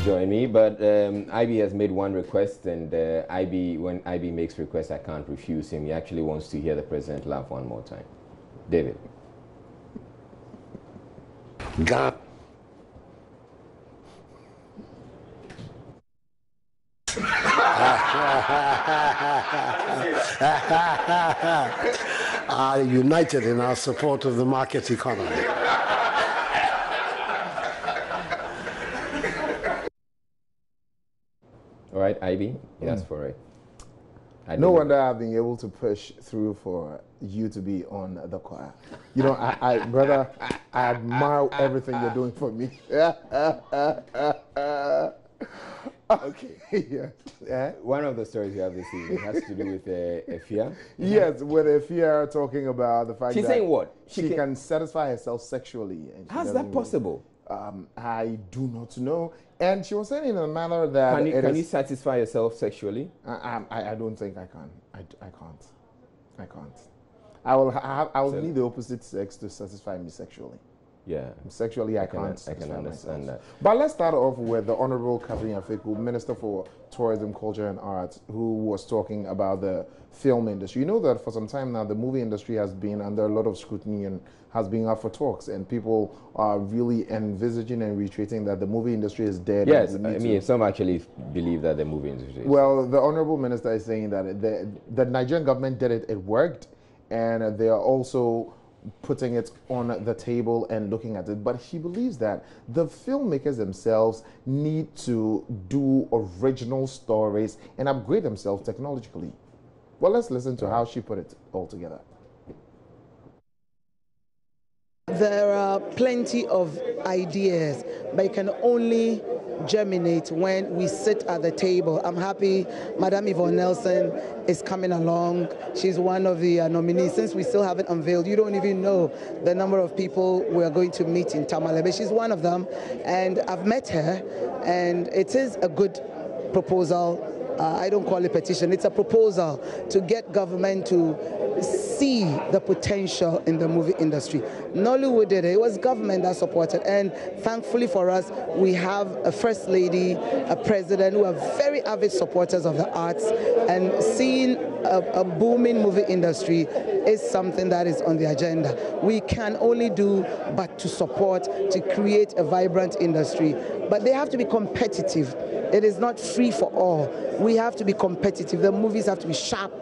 join me, but IB has made one request, and when IB makes requests, I can't refuse him. He actually wants to hear the president laugh one more time. David. God. Are united in our support of the market economy. All right, IB, yes, for it. No wonder I've been able to push through for you to be on the choir. You know, brother, I admire everything you're doing for me. Okay, yeah. One of the stories you have this evening has to do with Efia. Yes, with Efia talking about the fact She's that saying what? She can satisfy herself sexually. And how's that possible? I do not know. And she was saying in a manner that... Can you satisfy yourself sexually? I don't think I can. I can't. I will need the opposite sex to satisfy me sexually. Yeah. Sexually, I can't understand myself. that. But let's start off with the Honorable Catherine Afeku, Minister for Tourism, Culture and Arts, who was talking about the film industry. You know that for some time now, the movie industry has been under a lot of scrutiny and has been up for talks, and people are really envisaging and reiterating that the movie industry is dead. Yes, I mean, some actually believe that the movie industry is... Well, the Honorable Minister is saying that the Nigerian government did it, it worked, and they are also putting it on the table and looking at it. But she believes that the filmmakers themselves need to do original stories and upgrade themselves technologically. Well, let's listen to how she put it all together. There are plenty of ideas, but it can only germinate when we sit at the table. I'm happy Madam Yvonne Nelson is coming along. She's one of the nominees. Since we still haven't unveiled, you don't even know the number of people we're going to meet in Tamale, but she's one of them, and I've met her, and it is a good proposal. I don't call it petition, it's a proposal to get government to see the potential in the movie industry. Nollywood did it. It was government that supported, and thankfully for us, we have a first lady, a president who are very avid supporters of the arts, and seeing a booming movie industry is something that is on the agenda. We can only do but to support, to create a vibrant industry, but they have to be competitive. It is not free for all. We have to be competitive. The movies have to be sharp,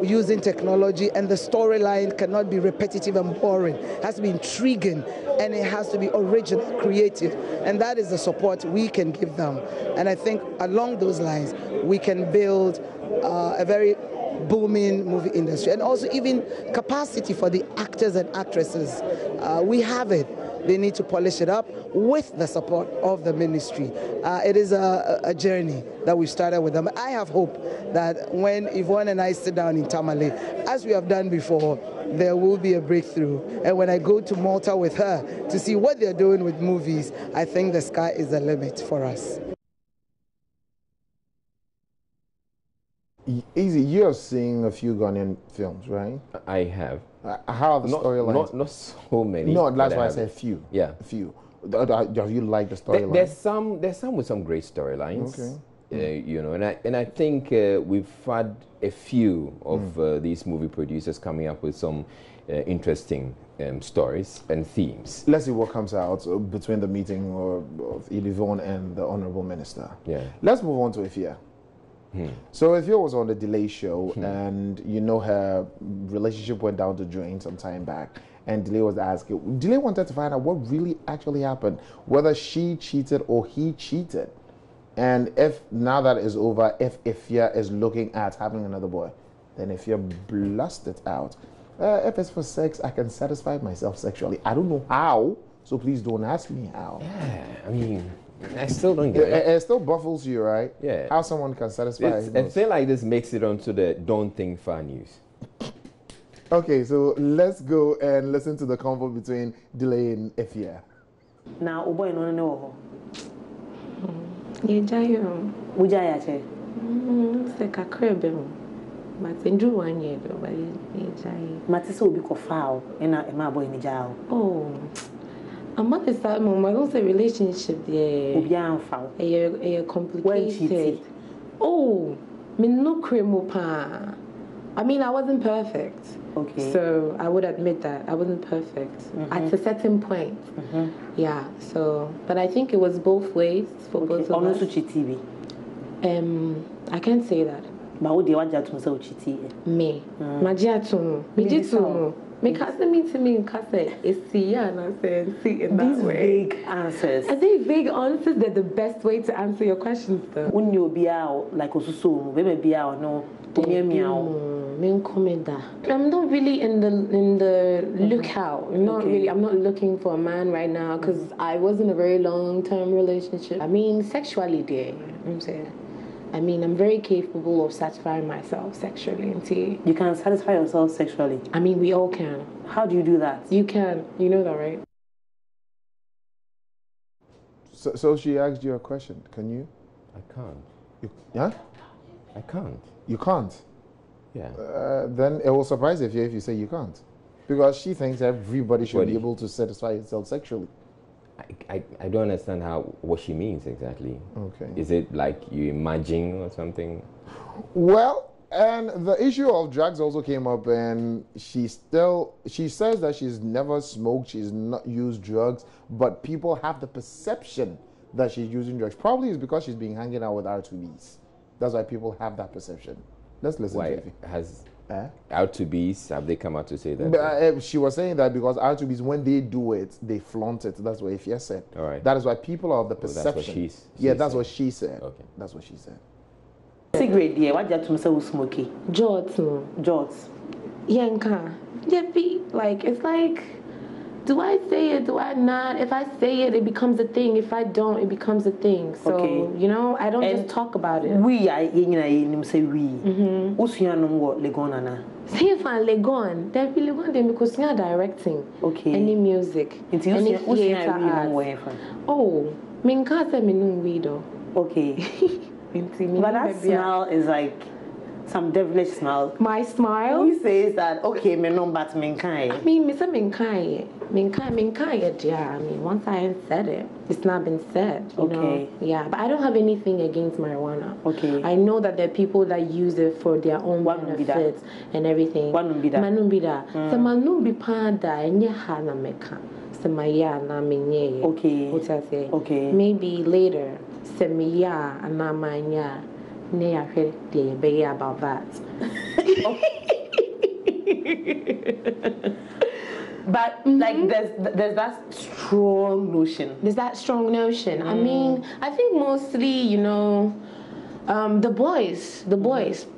using technology, and the storyline cannot be repetitive and boring. It has to be intriguing, and it has to be original, creative, and that is the support we can give them. And I think along those lines, we can build a very booming movie industry, and also even capacity for the actors and actresses. We have it. They need to polish it up with the support of the ministry. It is a journey that we started with them. I have hope that when Yvonne and I sit down in Tamale, as we have done before, there will be a breakthrough. And when I go to Malta with her to see what they're doing with movies, I think the sky is the limit for us. Easy, you're seeing a few Ghanaian films, right? I have. How are the storylines? Not so many. No, that's why I said few. Yeah. A few. Have you liked the storyline? There's some with some great storylines. Okay. You know, and I think we've had a few of these movie producers coming up with some interesting stories and themes. Let's see what comes out between the meeting of Yvonne and the Honorable Minister. Yeah. Let's move on to Efia. So Efia was on the Delay show, and you know her relationship went down the drain some time back, and Delay was asking, Delay wanted to find out what really actually happened, whether she cheated or he cheated, and if now that is over, if Efia is looking at having another boy, then Efia blasted out. If it's for sex, I can satisfy myself sexually. I don't know how, so please don't ask me how. Yeah, I mean, I still don't get it. It still baffles you, right? Yeah. How someone can satisfy I feel like this makes it onto the Don't Think Far news. Okay, so let's go and listen to the convo between Delay and Efia. Now, boy, no. Yejayo. Ujayache. Se kakrebe. But in 1 year though, but yejayo. Matisa will be foul, and my boy in the jail. Oh. I'm not the same mom. I don't say relationship there. Obian foul. A complicated. Oh, me no cremo pa. I mean, I wasn't perfect. Okay. So I would admit that I wasn't perfect at a certain point. Yeah. So, but I think it was both ways for both of us. TV. I can't say that. But what do you want to say TV? Me. Majiatu. Me jitu. Me can't me to me can't say it's yeah and I say see in that These way. vague answers. I think vague answers they're the best way to answer your questions though. When you be out like Osusu, maybe be out no. I'm not really in the lookout. I'm not looking for a man right now because I was in a very long-term relationship. I mean, sexually, dear. I'm saying. I mean, I'm very capable of satisfying myself sexually. You can satisfy yourself sexually? I mean, we all can. How do you do that? You can. You know that, right? So she asked you a question. Can you? I can't. Yeah? I can't. You can't? Yeah. Then it will surprise you if you say you can't. Because she thinks everybody should be able to satisfy itself sexually. I don't understand what she means exactly. Okay. Is it like you imagine or something? Well, and the issue of drugs also came up, and she says that she's never smoked, she's not used drugs, but people have the perception that she's using drugs. Probably it's because she's been hanging out with R2Bs. That's why people have that perception. Let's listen to it. Has R2Bs, have they come out to say that? But, she was saying that because R2Bs, when they do it, they flaunt it. That's what Ifya said. All right. That is why people are of the perception. That's what she that's said. what she said. Okay. That's what she said. Cigarette, yeah. What do you say who's smoky? Jorts. Jorts. Yanka. Like, it's like, do I say it? Do I not? If I say it, it becomes a thing. If I don't, it becomes a thing. So, you know, I don't just talk about it. We are say we. Who's here no more Legonana? Say if I'm Legon, there be Legon them because you're directing. Okay. Any music. Any theater arts. Oh, minka se minun wido. Okay. But that smile is like some devilish smile. My smile? Who says that? Okay, me no but minkai. I mean, me say minkai. Minkai, yeah. I mean, once I said it, it's not been said. You know? Yeah, but I don't have anything against marijuana. Okay. I know that there are people that use it for their own benefits and everything. Manumbida. So manumbi pada enye hana meka. So maya na minye. Okay. What I say? Okay. Maybe later. Se miya anamanya. Ne I heard the about that. But like there's that strong notion. There's that strong notion. I mean, I think mostly, you know, the boys,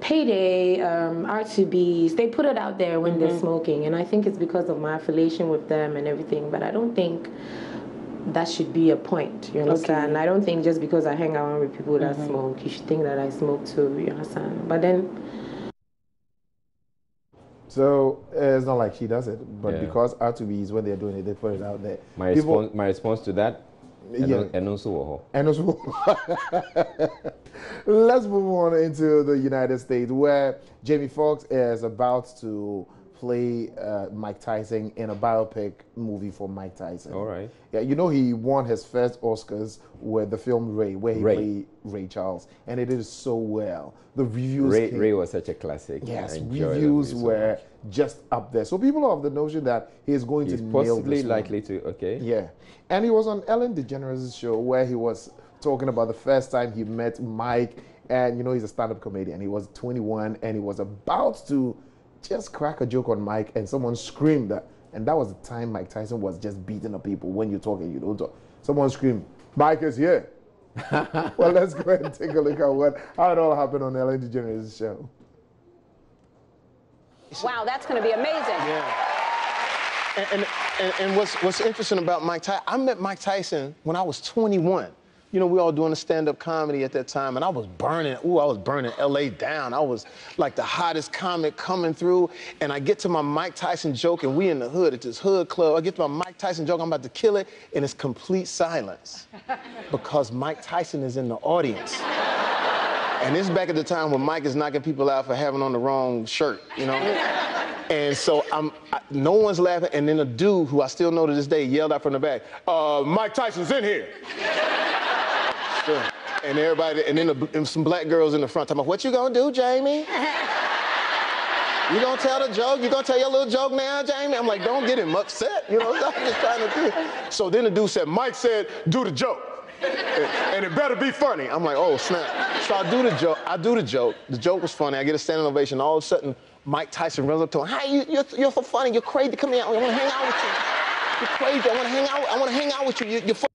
Payday, R2Bs, they put it out there when they're smoking, and I think it's because of my affiliation with them and everything. But I don't think that should be a point. You understand? Okay. I don't think just because I hang around with people that smoke, you should think that I smoke too. You understand? But then. So it's not like she does it, but because R2Bs, when they're doing it, they put it out there. My response to that, and also. Let's move on into the United States, where Jamie Foxx is about to play Mike Tyson in a biopic movie for Mike Tyson. All right. Yeah, you know he won his first Oscars with the film Ray, where he played Ray Charles, and it did so well. The reviews. Ray was such a classic. Yes, reviews were just up there. So people are of the notion that he's going to nail this. Possibly likely to. Okay. Yeah, and he was on Ellen DeGeneres' show where he was talking about the first time he met Mike, and you know he's a stand-up comedian. He was 21 and he was about to just crack a joke on Mike, and someone screamed that. And that was the time Mike Tyson was just beating up people. When you're talking, you don't talk. Someone screamed, "Mike is here." Well, let's go ahead and take a look at how it all happened on Ellen DeGeneres' show. Wow, that's going to be amazing. Yeah. And what's interesting about Mike Tyson, I met Mike Tyson when I was 21. You know, we all doing a stand-up comedy at that time, and I was burning LA down. I was like the hottest comic coming through, and I get to my Mike Tyson joke, and we in the hood at this hood club. I get to my Mike Tyson joke, I'm about to kill it, and it's complete silence because Mike Tyson is in the audience. And this is back at the time when Mike is knocking people out for having on the wrong shirt, you know? And so no one's laughing, and then a dude who I still know to this day yelled out from the back, Mike Tyson's in here. Sure. And everybody, and then some black girls in the front talking about, what you gonna do, Jamie? You gonna tell the joke? You gonna tell your little joke now, Jamie? I'm like, don't get him upset, you know, I'm just trying to do it. So then the dude said, Mike said, do the joke. And it better be funny. I'm like, oh, snap. So I do the joke. The joke was funny. I get a standing ovation. All of a sudden, Mike Tyson runs up to him. Hey, you're so funny. You're crazy. Come here. I want to hang out with you. You're crazy. I want to hang out with you. You're funny.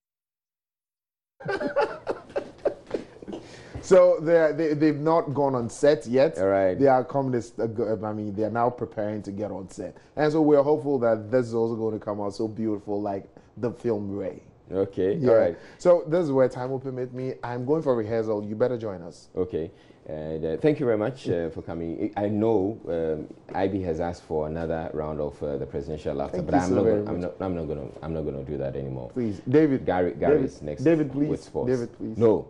So they've not gone on set yet. All right. They are coming. They are now preparing to get on set, and so we're hopeful that this is also going to come out so beautiful, like the film Ray. Okay. Yeah. All right. So this is where time will permit me. I'm going for rehearsal. You better join us. Okay. And thank you very much for coming. I know IB has asked for another round of the presidential laughter, but I'm not gonna do that anymore. Please, David. Gary's next. David, please. With sports. David, please. No.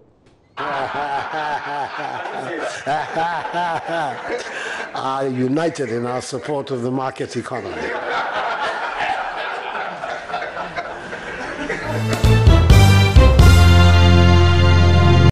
Are united in our support of the market economy.